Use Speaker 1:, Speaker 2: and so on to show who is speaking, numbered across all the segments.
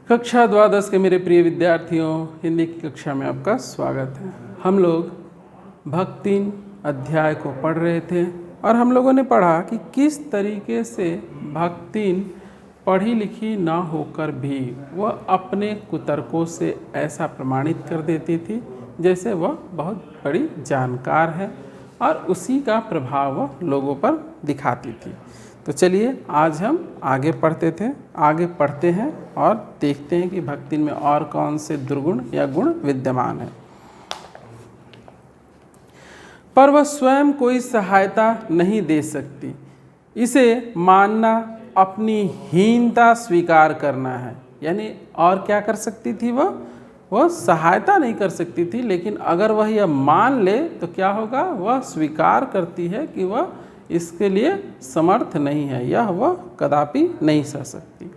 Speaker 1: कक्षा द्वादश के मेरे प्रिय विद्यार्थियों, हिंदी की कक्षा में आपका स्वागत है। हम लोग भक्ति 3 अध्याय को पढ़ रहे थे और हम लोगों ने पढ़ा कि किस तरीके से भक्ति 3 पढ़ी लिखी ना होकर भी वह अपने कुतर्कों से ऐसा प्रमाणित कर देती थी जैसे वह बहुत बड़ी जानकार है और उसी का प्रभाव वह लोगों पर दिखाती थी। तो चलिए आज हम आगे पढ़ते हैं और देखते हैं कि भक्ति में और कौन से दुर्गुण या गुण विद्यमान है। पर वह स्वयं कोई सहायता नहीं दे सकती, इसे मानना अपनी हीनता स्वीकार करना है। यानी और क्या कर सकती थी वह सहायता नहीं कर सकती थी, लेकिन अगर वह यह मान ले तो क्या होगा, वह स्वीकार करती है कि वह इसके लिए समर्थ नहीं है, यह वह कदापि नहीं सह सकती।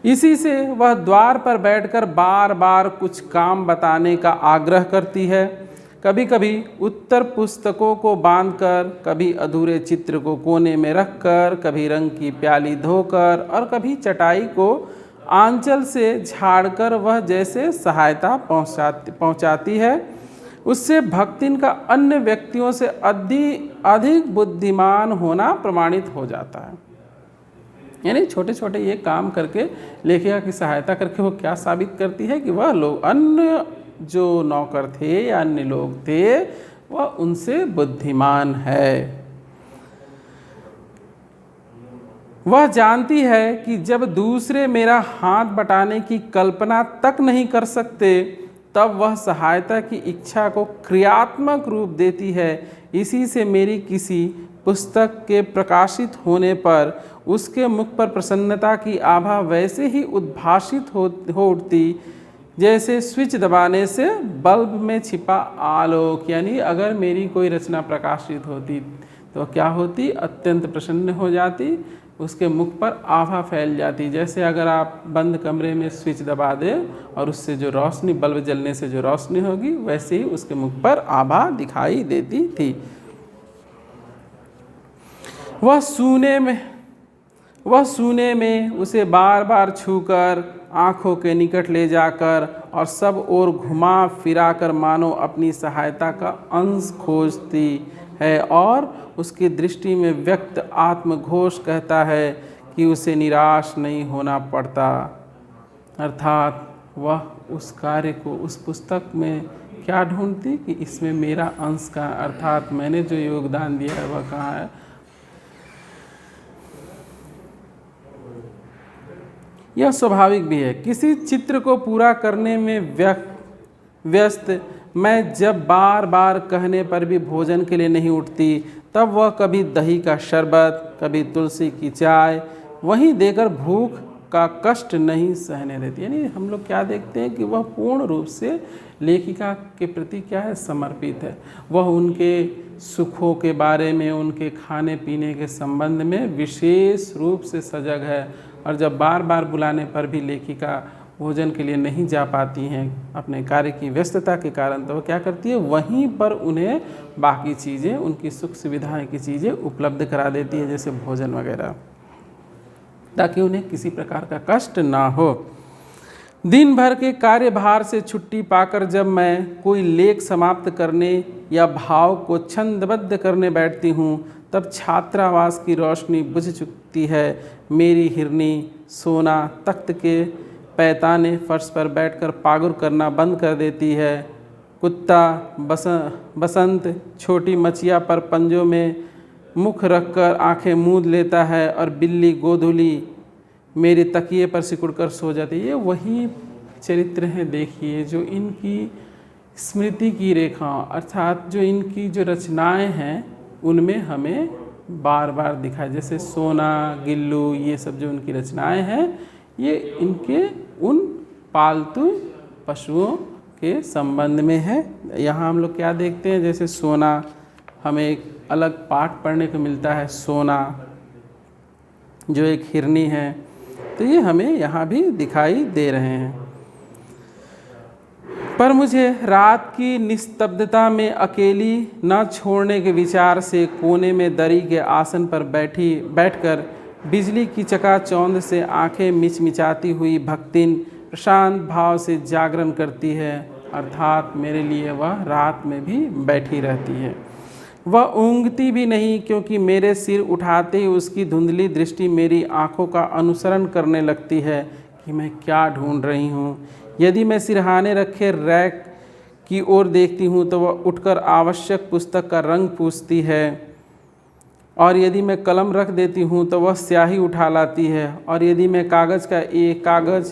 Speaker 1: इसी से वह द्वार पर बैठकर बार बार कुछ काम बताने का आग्रह करती है। कभी कभी उत्तर पुस्तकों को बांधकर, कभी अधूरे चित्र को कोने में रखकर, कभी रंग की प्याली धोकर और कभी चटाई को आंचल से झाड़कर वह जैसे सहायता पहुंचाती है। उससे भक्तिन का अन्य व्यक्तियों से अधिक बुद्धिमान होना प्रमाणित हो जाता है। यानी छोटे छोटे ये काम करके, लेखिका की सहायता करके वो क्या साबित करती है कि वह लोग, अन्य जो नौकर थे या अन्य लोग थे, वह उनसे बुद्धिमान है। वह जानती है कि जब दूसरे मेरा हाथ बटाने की कल्पना तक नहीं कर सकते, तब वह सहायता की इच्छा को क्रियात्मक रूप देती है। इसी से मेरी किसी पुस्तक के प्रकाशित होने पर उसके मुख पर प्रसन्नता की आभा वैसे ही उद्भासित हो उठती जैसे स्विच दबाने से बल्ब में छिपा आलोक। यानी अगर मेरी कोई रचना प्रकाशित होती तो क्या होती, अत्यंत प्रसन्न हो जाती, उसके मुख पर आभा फैल जाती। जैसे अगर आप बंद कमरे में स्विच दबा दें और उससे जो रोशनी, बल्ब जलने से जो रोशनी होगी, वैसे ही उसके मुख पर आभा दिखाई देती थी। वह सूने में उसे बार बार छूकर, आँखों के निकट ले जाकर और सब ओर घुमा फिरा कर मानो अपनी सहायता का अंश खोजती है, और उसकी दृष्टि में व्यक्त आत्मघोष कहता है कि उसे निराश नहीं होना पड़ता। अर्थात वह उस कार्य को, उस पुस्तक में क्या ढूंढती कि इसमें मेरा अंश का, अर्थात मैंने जो योगदान दिया है वह कहाँ है। यह स्वाभाविक भी है। किसी चित्र को पूरा करने में व्यस्त मैं जब बार बार कहने पर भी भोजन के लिए नहीं उठती, तब वह कभी दही का शरबत, कभी तुलसी की चाय वहीं देकर भूख का कष्ट नहीं सहने देती। यानी हम लोग क्या देखते हैं कि वह पूर्ण रूप से लेखिका के प्रति क्या है, समर्पित है। वह उनके सुखों के बारे में, उनके खाने पीने के संबंध में विशेष रूप से सजग है। और जब बार बार बुलाने पर भी लेखिका भोजन के लिए नहीं जा पाती हैं अपने कार्य की व्यस्तता के कारण, तो वो क्या करती है, वहीं पर उन्हें बाकी चीज़ें, उनकी सुख सुविधाएं की चीज़ें उपलब्ध करा देती है, जैसे भोजन वगैरह, ताकि उन्हें किसी प्रकार का कष्ट ना हो। दिन भर के कार्यभार से छुट्टी पाकर जब मैं कोई लेख समाप्त करने या भाव को छंदबद्ध करने बैठती हूँ, तब छात्रावास की रोशनी बुझ चुकती है। मेरी हिरनी सोना तख्त के पैताने फर्श पर बैठकर पागुर करना बंद कर देती है। कुत्ता बसंत छोटी मछिया पर पंजों में मुख रखकर आंखें मूंद लेता है और बिल्ली गोधुली मेरे तकिए पर सिकुड़कर सो जाती है। ये वही चरित्र हैं, देखिए, जो इनकी स्मृति की रेखा, अर्थात जो इनकी जो रचनाएं हैं उनमें हमें बार बार दिखाए। जैसे सोना, गिल्लू, ये सब जो उनकी रचनाएं हैं, ये इनके उन पालतू पशुओं के संबंध में है। यहाँ हम लोग क्या देखते हैं, जैसे सोना, हमें एक अलग पाठ पढ़ने को मिलता है, सोना जो एक हिरनी है, तो ये हमें यहाँ भी दिखाई दे रहे हैं। पर मुझे रात की निस्तब्धता में अकेली न छोड़ने के विचार से कोने में दरी के आसन पर बैठकर बिजली की चकाचौंध से आंखें मिचमिचाती हुई भक्तिन प्रशांत भाव से जागरण करती है, अर्थात मेरे लिए वह रात में भी बैठी रहती है। वह ऊँघती भी नहीं, क्योंकि मेरे सिर उठाते ही उसकी धुंधली दृष्टि मेरी आँखों का अनुसरण करने लगती है कि मैं क्या ढूंढ रही हूँ। यदि मैं सिरहाने रखे रैक की ओर देखती हूँ तो वह उठकर आवश्यक पुस्तक का रंग पूछती है, और यदि मैं कलम रख देती हूँ तो वह स्याही उठा लाती है, और यदि मैं कागज़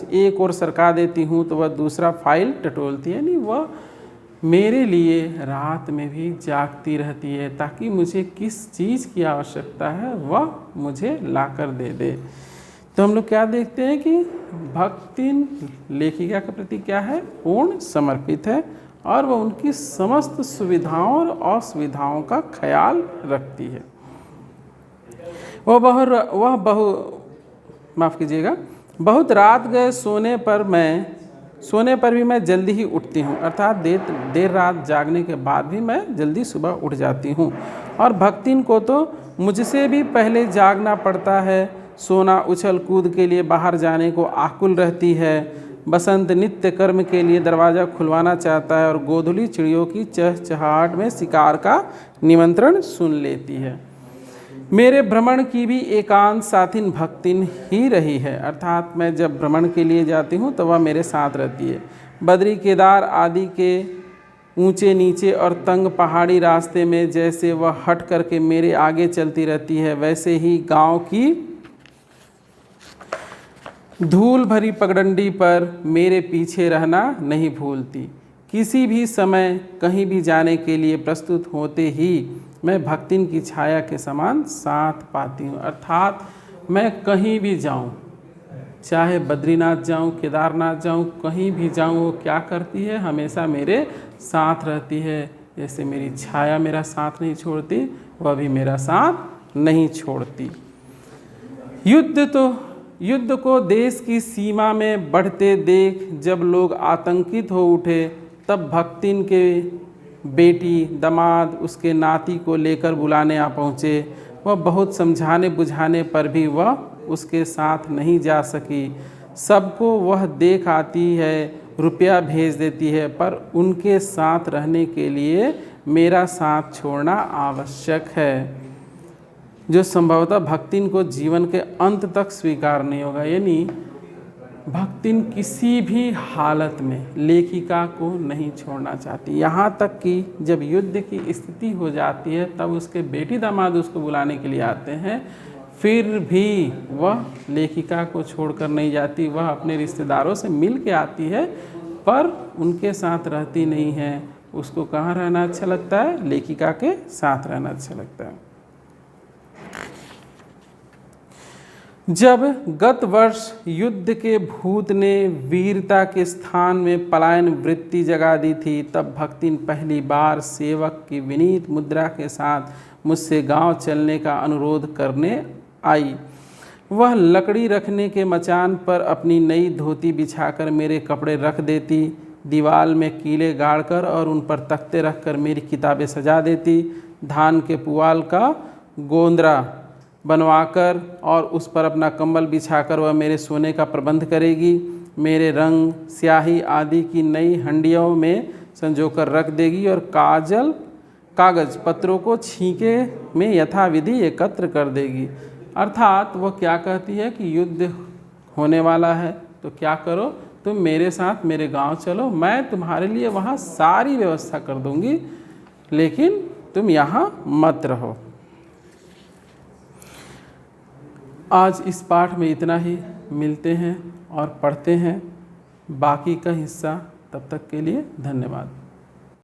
Speaker 1: एक ओर सरका देती हूँ तो वह दूसरा फाइल टटोलती है। यानी वह मेरे लिए रात में भी जागती रहती है, ताकि मुझे किस चीज़ की आवश्यकता है वह मुझे लाकर दे दे। तो हम लोग क्या देखते हैं कि भक्तिन लेखिका के प्रति क्या है, पूर्ण समर्पित है, और वह उनकी समस्त सुविधाओं और असुविधाओं का ख्याल रखती है। बहुत रात गए सोने पर भी मैं जल्दी ही उठती हूँ, अर्थात देर रात जागने के बाद भी मैं जल्दी सुबह उठ जाती हूँ। और भक्तिन को तो मुझसे भी पहले जागना पड़ता है। सोना उछल कूद के लिए बाहर जाने को आकुल रहती है। बसंत नित्य कर्म के लिए दरवाज़ा खुलवाना चाहता है, और गोधूली चिड़ियों की चहचहाहट में शिकार का निमंत्रण सुन लेती है। मेरे भ्रमण की भी एकांत साथिन भक्तिन ही रही है, अर्थात मैं जब भ्रमण के लिए जाती हूँ तो वह मेरे साथ रहती है। बद्री केदार आदि के ऊंचे नीचे और तंग पहाड़ी रास्ते में जैसे वह हट करके मेरे आगे चलती रहती है, वैसे ही गांव की धूल भरी पगडंडी पर मेरे पीछे रहना नहीं भूलती। किसी भी समय कहीं भी जाने के लिए प्रस्तुत होते ही मैं भक्तिन की छाया के समान साथ पाती हूँ, अर्थात मैं कहीं भी जाऊँ, चाहे बद्रीनाथ जाऊँ, केदारनाथ जाऊँ, कहीं भी जाऊँ, वो क्या करती है, हमेशा मेरे साथ रहती है। जैसे मेरी छाया मेरा साथ नहीं छोड़ती, वह भी मेरा साथ नहीं छोड़ती। युद्ध को देश की सीमा में बढ़ते देख जब लोग आतंकित हो उठे, तब भक्तिन के बेटी दामाद उसके नाती को लेकर बुलाने आ पहुँचे। वह बहुत समझाने बुझाने पर भी वह उसके साथ नहीं जा सकी। सबको वह देख आती है, रुपया भेज देती है, पर उनके साथ रहने के लिए मेरा साथ छोड़ना आवश्यक है, जो संभवतः भक्तिन को जीवन के अंत तक स्वीकार नहीं होगा। यानी भक्तिन किसी भी हालत में लेखिका को नहीं छोड़ना चाहती, यहाँ तक कि जब युद्ध की स्थिति हो जाती है तब उसके बेटी दामाद उसको बुलाने के लिए आते हैं, फिर भी वह लेखिका को छोड़कर नहीं जाती। वह अपने रिश्तेदारों से मिल के आती है, पर उनके साथ रहती नहीं है। उसको कहाँ रहना अच्छा लगता है, लेखिका के साथ रहना अच्छा लगता है। जब गत वर्ष युद्ध के भूत ने वीरता के स्थान में पलायन वृत्ति जगा दी थी, तब भक्तिन पहली बार सेवक की विनीत मुद्रा के साथ मुझसे गांव चलने का अनुरोध करने आई। वह लकड़ी रखने के मचान पर अपनी नई धोती बिछाकर मेरे कपड़े रख देती, दीवार में कीले गाड़कर और उन पर तख्ते रखकर मेरी किताबें सजा देती, धान के पुआल का गोंदरा बनवाकर और उस पर अपना कंबल बिछाकर वह मेरे सोने का प्रबंध करेगी। मेरे रंग स्याही आदि की नई हंडियों में संजोकर रख देगी और कागज पत्रों को छींके में यथाविधि एकत्र कर देगी। अर्थात वह क्या कहती है कि युद्ध होने वाला है, तो क्या करो, तुम मेरे साथ मेरे गांव चलो, मैं तुम्हारे लिए वहाँ सारी व्यवस्था कर दूंगी, लेकिन तुम यहाँ मत रहो। आज इस पाठ में इतना ही। मिलते हैं और पढ़ते हैं बाकी का हिस्सा। तब तक के लिए धन्यवाद।